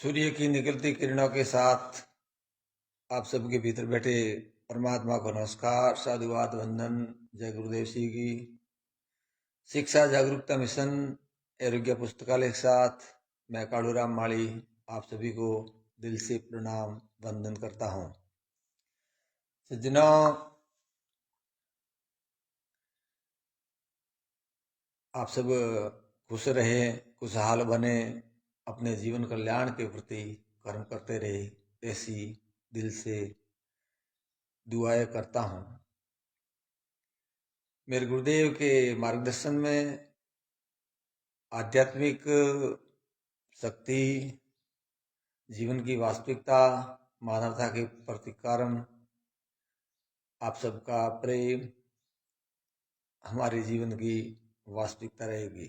सूर्य की निकलती किरणों के साथ आप सबके भीतर बैठे परमात्मा को नमस्कार, साधुवाद, वंदन। जय गुरुदेव श्री की। शिक्षा जागरूकता मिशन आरोग्य पुस्तकालय के साथ मैं कालूराम माली आप सभी को दिल से प्रणाम वंदन करता हूँ। सज्जनों, आप सब खुश रहे, खुशहाल बने, अपने जीवन कल्याण के प्रति कर्म करते रहे, ऐसी दिल से दुआएं करता हूँ। मेरे गुरुदेव के मार्गदर्शन में आध्यात्मिक शक्ति, जीवन की वास्तविकता, मानवता के प्रति कर्म, आप सबका प्रेम हमारे जीवन की वास्तविकता रहेगी।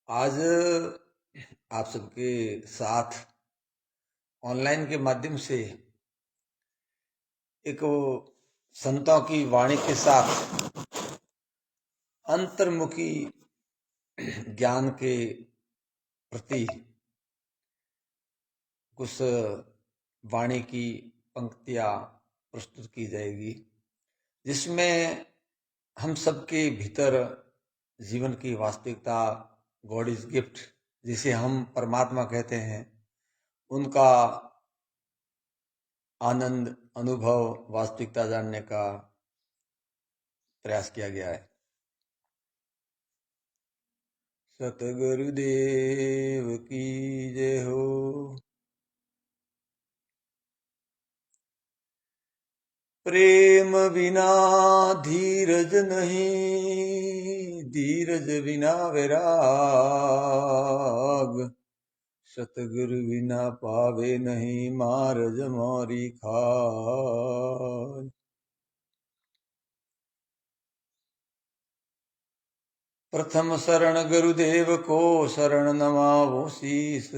आज आप सबके साथ ऑनलाइन के माध्यम से एक संतों की वाणी के साथ अंतर्मुखी ज्ञान के प्रति कुछ वाणी की पंक्तियां प्रस्तुत की जाएगी, जिसमें हम सबके भीतर जीवन की वास्तविकता, गॉड इज गिफ्ट जिसे हम परमात्मा कहते हैं, उनका आनंद, अनुभव, वास्तविकता जानने का प्रयास किया गया है। सतगुरुदेव की जय हो। प्रेम बिना धीरज नहीं, धीरज बिना वैराग, सतगुरु बिना पावे नहीं मारज मोरी खाज। प्रथम शरण गुरुदेव को शरण नमावो शीस,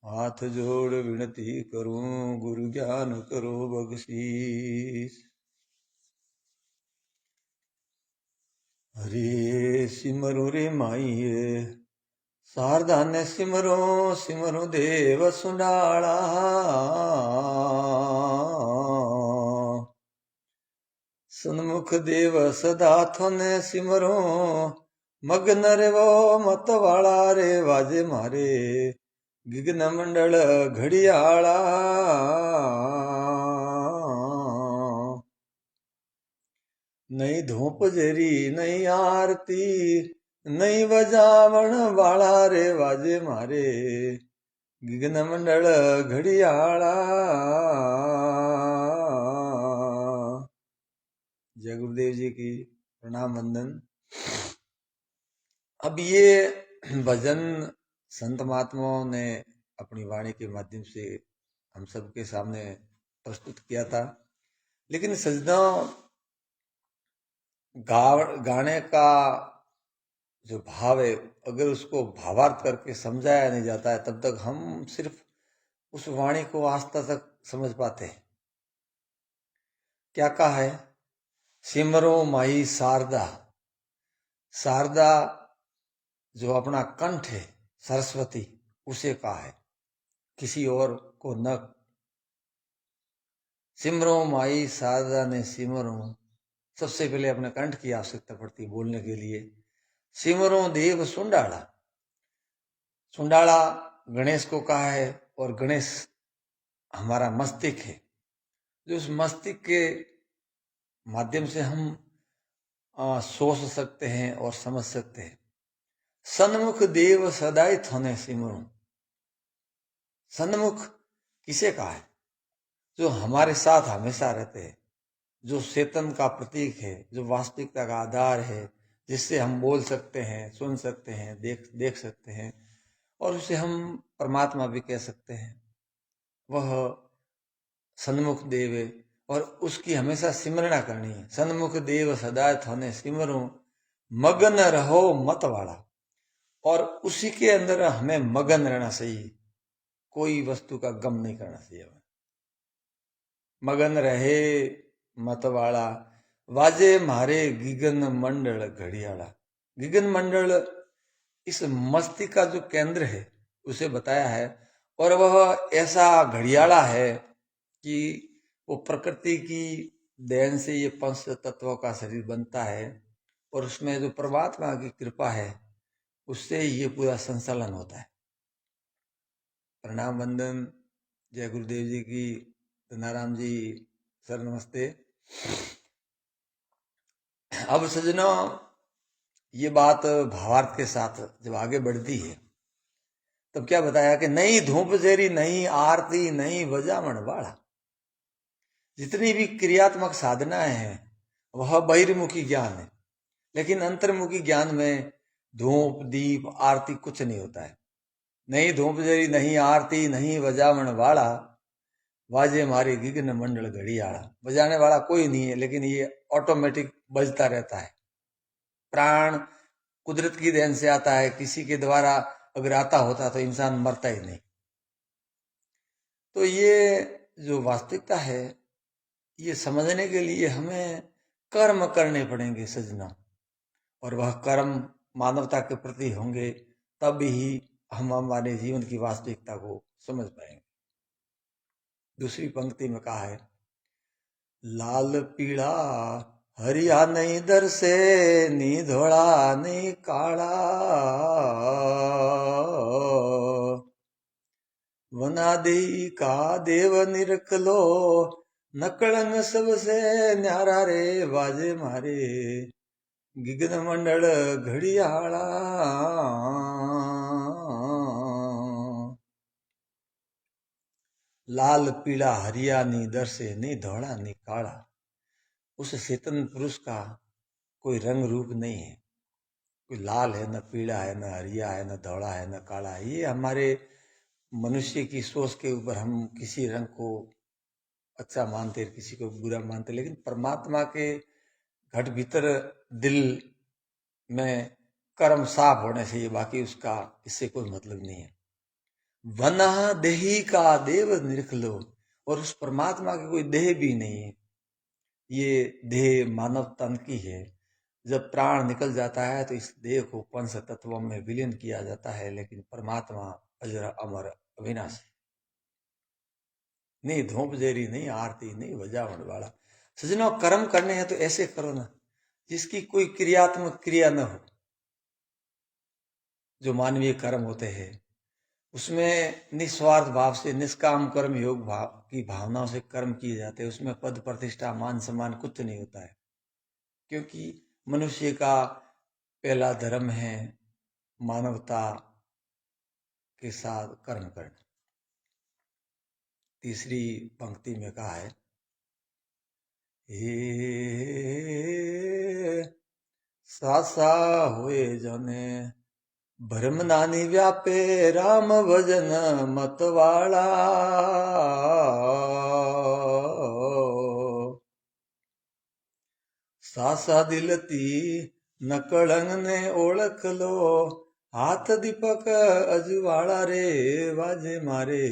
हाथ जोड़ विनती करूं गुरु ज्ञान करो बख्शीस। हरे सिमरो रे माईए, शारदा ने सिमरो सिमरो देव सुंडाला, सन्मुख देव सदा थने सिमरो, मगन रे वो मत वाला रे वाजे मारे, गिगन मंडल घड़ियाला। नई धूप जरी नई आरती, नई बजावण वाला रे वाजे मारे, गिगन मंडल घड़ियाला। जय गुरुदेव जी की प्रणाम वंदन। अब ये भजन संत महात्माओं ने अपनी वाणी के माध्यम से हम सबके सामने प्रस्तुत किया था, लेकिन सजदों गाने का जो भाव है, अगर उसको भावार्थ करके समझाया नहीं जाता है, तब तक हम सिर्फ उस वाणी को आस्था तक समझ पाते हैं। क्या कहा है? सिमरो माई शारदा। शारदा जो अपना कंठ है, सरस्वती, उसे कहा है, किसी और को न। सिमरो माई शारदा ने सिमरो, सबसे पहले अपने कंठ की आवश्यकता पड़ती है बोलने के लिए। सिमरो देव सुंडाला, सुंडाला गणेश को कहा है, और गणेश हमारा मस्तिष्क है, जो उस मस्तिष्क के माध्यम से हम सोच सकते हैं और समझ सकते हैं। सन्मुख देव सदाई थने सिमरो, सन्मुख किसे कहा है? जो हमारे साथ हमेशा रहते हैं, जो चेतन का प्रतीक है, जो वास्तविकता का आधार है, जिससे हम बोल सकते हैं, सुन सकते हैं, देख सकते हैं, और उसे हम परमात्मा भी कह सकते हैं। वह सन्मुख देव है, और उसकी हमेशा सिमरना करनी है। सन्मुख देव सदा थने सिमरो, मगन रहो मत वाला, और उसी के अंदर हमें मगन रहना चाहिए, कोई वस्तु का गम नहीं करना चाहिए। मगन रहे मतवाला, वाजे मारे गिगन मंडल घड़ियाला। गिगन मंडल इस मस्तिष्क का जो केंद्र है, उसे बताया है। और वह ऐसा घड़ियाला है कि वो प्रकृति की देन से ये पंच तत्वों का शरीर बनता है, और उसमें जो परमात्मा की कृपा है उससे ये पूरा संचालन होता है। प्रणाम वंदन, जय गुरुदेव जी की, नारायण जी, सर नमस्ते। अब सजनों, ये बात भावार्थ के साथ जब आगे बढ़ती है तब क्या बताया कि नहीं धूप जेरी, नहीं आरती, नहीं बजावण वाला। जितनी भी क्रियात्मक साधनाएं हैं वह बहिर्मुखी ज्ञान है, लेकिन अंतर्मुखी ज्ञान में धूप दीप आरती कुछ नहीं होता है। नहीं धूप जरी, नहीं आरती, नहीं बजावण वाला, वाजे मारे गिगन मंडल घड़ियाला। बजाने वाला कोई नहीं है, लेकिन ये ऑटोमेटिक बजता रहता है। प्राण कुदरत की देन से आता है, किसी के द्वारा अगर आता होता तो इंसान मरता ही नहीं। तो ये जो वास्तविकता है, ये समझने के लिए हमें कर्म करने पड़ेंगे सजना, और वह कर्म मानवता के प्रति होंगे, तब ही हम हमारे जीवन की वास्तविकता को समझ पाएंगे। दूसरी पंक्ति में कहा है, लाल पीला हरिया नहीं दर से, नी धोड़ा नहीं काला, वनादि का देव निरखलो, नकलंग सबसे न्यारा रे, बाजे मारे गिगन मंडल घड़ियाला। लाल पीला हरिया नी दर से, नी धोड़ा नी काला। उस चेतन पुरुष का कोई रंग रूप नहीं है, कोई लाल है, न पीला है, न हरिया है, न धौड़ा है, न काला है। ये हमारे मनुष्य की सोच के ऊपर हम किसी रंग को अच्छा मानते, किसी को बुरा मानते, लेकिन परमात्मा के घट भीतर दिल में कर्म साफ होने से, बाकी उसका इससे कोई मतलब नहीं है। वना देही का देव निरखलो, और उस परमात्मा की कोई देह भी नहीं है। ये देह मानव तन की है। जब प्राण निकल जाता है तो इस देह को पंच तत्वों में विलीन किया जाता है, लेकिन परमात्मा अजर अमर अविनाशी। नहीं धूप जेरी, नहीं आरती, नहीं बजावण वाला। सजनों, कर्म करने हैं तो ऐसे करो ना जिसकी कोई क्रियात्मक क्रिया न हो। जो मानवीय कर्म होते हैं उसमें निस्वार्थ भाव से निष्काम कर्म योग भाव की भावनाओं से कर्म किए जाते हैं। उसमें पद प्रतिष्ठा मान सम्मान कुछ नहीं होता है, क्योंकि मनुष्य का पहला धर्म है मानवता के साथ कर्म करना। तीसरी पंक्ति में कहा है, हे सासा हुए जने, भरम नानी व्यापे, राम भजन मतवाला। सासा दिलती नकलंग ने ओळख लो, हाथ दीपक अजवाड़ा रे, वाजे मारे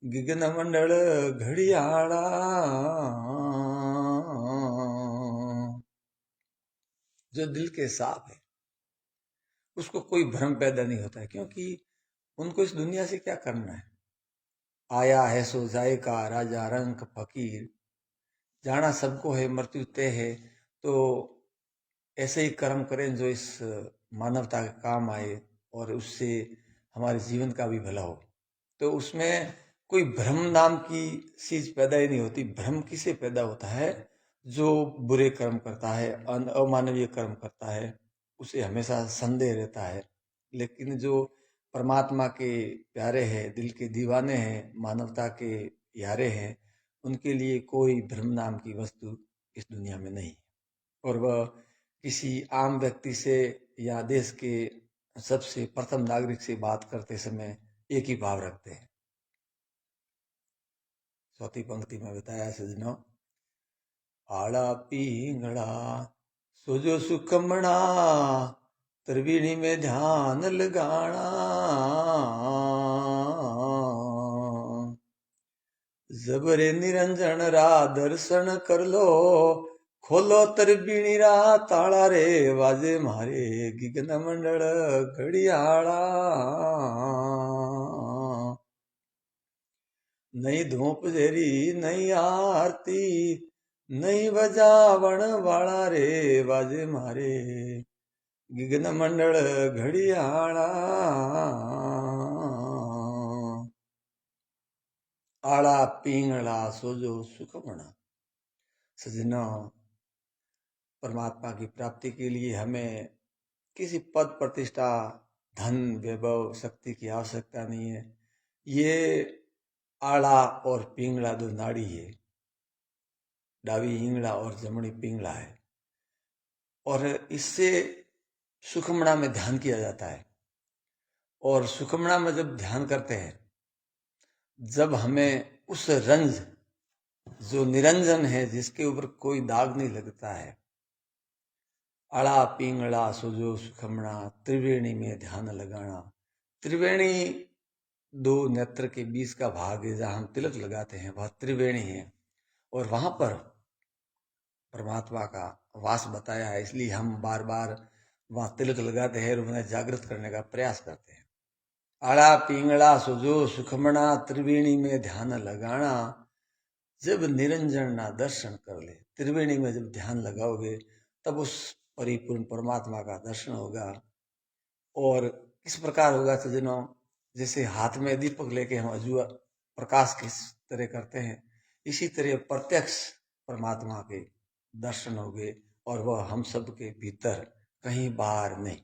गिगन मंडल घड़ियाला। जो दिल के साफ है उसको कोई भ्रम पैदा नहीं होता है, क्योंकि उनको इस दुनिया से क्या करना है। आया है सो जाएगा, राजा रंक फकीर, जाना सबको है, मृत्यु तय है। तो ऐसे ही कर्म करें जो इस मानवता के काम आए और उससे हमारे जीवन का भी भला हो। तो उसमें कोई भ्रम नाम की चीज पैदा ही नहीं होती। भ्रम किसे पैदा होता है? जो बुरे कर्म करता है, अमानवीय कर्म करता है, उसे हमेशा संदेह रहता है। लेकिन जो परमात्मा के प्यारे हैं, दिल के दीवाने हैं, मानवता के यारे हैं, उनके लिए कोई भ्रम नाम की वस्तु इस दुनिया में नहीं। और वह किसी आम व्यक्ति से या देश के सबसे प्रथम नागरिक से बात करते समय एक ही भाव रखते हैं। चौथी पंक्ति में बताया सजनों, आड़ा पींगड़ा सोजो सुखमणा, त्रिवेणी में ध्यान लगाना। जबरे निरंजन रा दर्शन कर लो, खोलो त्रिबीणीरा ताला रे वाजे मारे गगन मंडल घड़ियाला। नहीं धूप जेरी नहीं आरती नहीं बजावण वाला रे वाजे मारे गगन मंडल घड़ियाला। आला पिंगला सोजो सुखमणा। सजना, परमात्मा की प्राप्ति के लिए हमें किसी पद प्रतिष्ठा धन वैभव शक्ति की आवश्यकता नहीं है। ये आड़ा और पिंगला दो नाड़ी है, डावी इंगड़ा और जमणी पिंगला है, और इससे सुखमणा में ध्यान किया जाता है। और सुखमणा में जब ध्यान करते हैं, जब हमें उस रंज जो निरंजन है, जिसके ऊपर कोई दाग नहीं लगता है, आड़ा पिंगला सुजो सुखमणा त्रिवेणी में ध्यान लगाना। त्रिवेणी दो नेत्र के बीच का भाग है, जहां हम तिलक लगाते हैं, वह त्रिवेणी है, और वहां पर परमात्मा का वास बताया है। इसलिए हम बार बार वहां तिलक लगाते हैं और उन्हें जागृत करने का प्रयास करते हैं। आड़ा पिंगला सुजो सुखमणा त्रिवेणी में ध्यान लगाना। जब निरंजन ना दर्शन कर ले, त्रिवेणी में जब ध्यान लगाओगे, तब उस परिपूर्ण परमात्मा का दर्शन होगा। और किस प्रकार होगा सज्जनों, जैसे हाथ में दीपक लेके हम अजुआ प्रकाश किस तरह करते हैं, इसी तरह प्रत्यक्ष परमात्मा के दर्शन होंगे, और वह हम सब के भीतर, कहीं बाहर नहीं।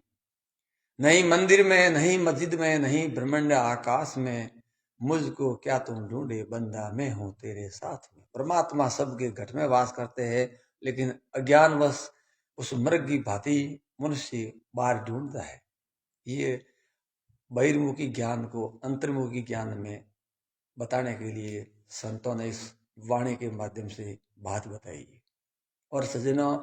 नहीं मंदिर में, नहीं मस्जिद में, नहीं ब्रह्मांड आकाश में, मुझको क्या तुम ढूंढे बंदा, मैं हूं तेरे साथ में। परमात्मा सबके घट में वास करते हैं, लेकिन अज्ञानवश उस मृग की भांति मनुष्य बाहर ढूंढता है। ये बहिर्मुखी ज्ञान को अंतर्मुखी ज्ञान में बताने के लिए संतों ने इस वाणी के माध्यम से बात बताई। और सज्जनों,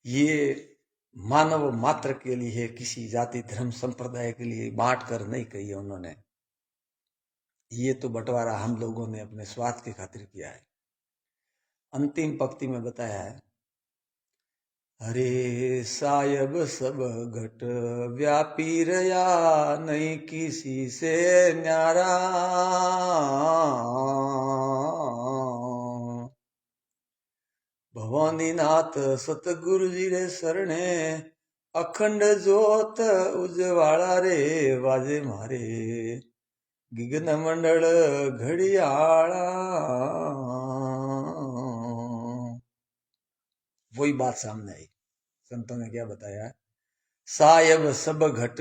ये मानव मात्र के लिए है, किसी जाति धर्म संप्रदाय के लिए बांट कर नहीं कही है उन्होंने। ये तो बंटवारा हम लोगों ने अपने स्वार्थ की खातिर किया है। अंतिम पंक्ति में बताया है, हरे सायब सब घट व्यापी रया, नहीं किसी से न्यारा। भवानी नाथ सतगुरु जी रे शरणे, अखंड जोत उजवाड़ा रे वाजे मारे गगन मंडल घड़ियाला। वही बात सामने आई। संतों ने क्या बताया, सायब सब घट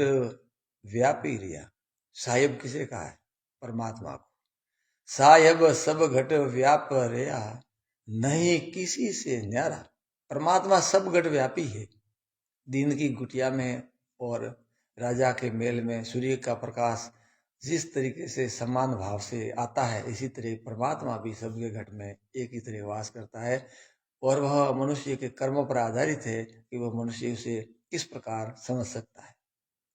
व्यापी रिया। सायब किसे कहा है? परमात्मा को। सायब सब घट व्याप रिया, नहीं किसी से न्यारा। परमात्मा सब घट व्यापी है। दिन की कुटिया में और राजा के मेल में सूर्य का प्रकाश जिस तरीके से समान भाव से आता है, इसी तरह परमात्मा भी सबके घट में एक ही तरह वास करता है। और वह मनुष्य के कर्मों पर आधारित है कि वह मनुष्य उसे किस प्रकार समझ सकता है।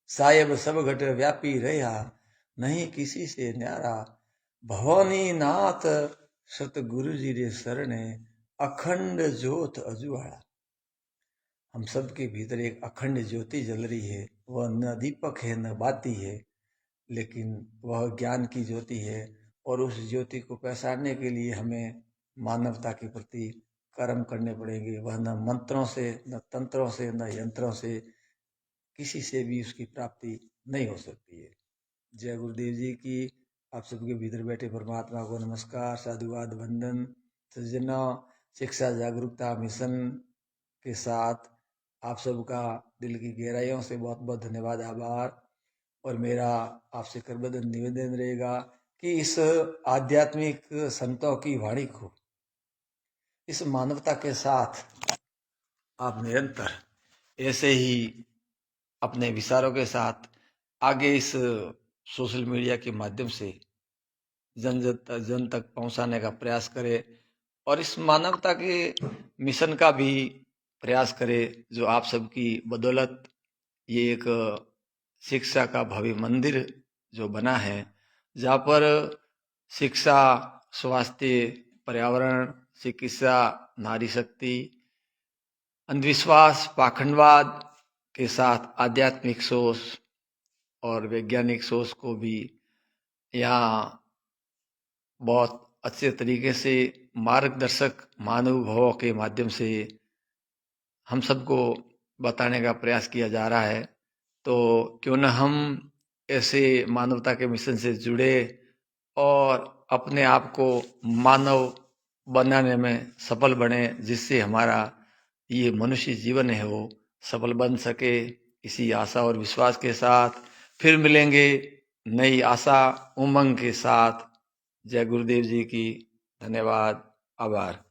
सायब सब घट व्यापी रहा, नहीं किसी से न्यारा। भवानी नाथ सतगुरु जी रे शरणे, अखंड ज्योत अजुआड़ा। हम सबके भीतर एक अखंड ज्योति जल रही है। वह न दीपक है न बाती है, लेकिन वह ज्ञान की ज्योति है। और उस ज्योति को पहचानने के लिए हमें मानवता के प्रति कर्म करने पड़ेंगे। वह न मंत्रों से, न तंत्रों से, न यंत्रों से, किसी से भी उसकी प्राप्ति नहीं हो सकती है। जय गुरुदेव जी की। आप सबके भीतर बैठे परमात्मा को नमस्कार, साधुवाद, वंदन। सज्जनों, शिक्षा जागरूकता मिशन के साथ आप सबका दिल की गहराइयों से बहुत बहुत धन्यवाद, आभार। और मेरा आपसे करबद्ध निवेदन रहेगा कि इस आध्यात्मिक संतों की वाणी को इस मानवता के साथ आप निरंतर ऐसे ही अपने विचारों के साथ आगे इस सोशल मीडिया के माध्यम से जन तक पहुंचाने का प्रयास करें, और इस मानवता के मिशन का भी प्रयास करें, जो आप सबकी बदौलत ये एक शिक्षा का भव्य मंदिर जो बना है, जहाँ पर शिक्षा, स्वास्थ्य, पर्यावरण, चिकित्सा, नारी शक्ति अंधविश्वास, पाखंडवाद के साथ आध्यात्मिक सोच और वैज्ञानिक सोच को भी यहाँ बहुत अच्छे तरीके से मार्गदर्शक महानुभावों के माध्यम से हम सबको बताने का प्रयास किया जा रहा है। तो क्यों न हम ऐसे मानवता के मिशन से जुड़े और अपने आप को मानव बनाने में सफल बने, जिससे हमारा ये मनुष्य जीवन है वो सफल बन सके। इसी आशा और विश्वास के साथ फिर मिलेंगे नई आशा उमंग के साथ। जय गुरुदेव जी की। धन्यवाद, आभार।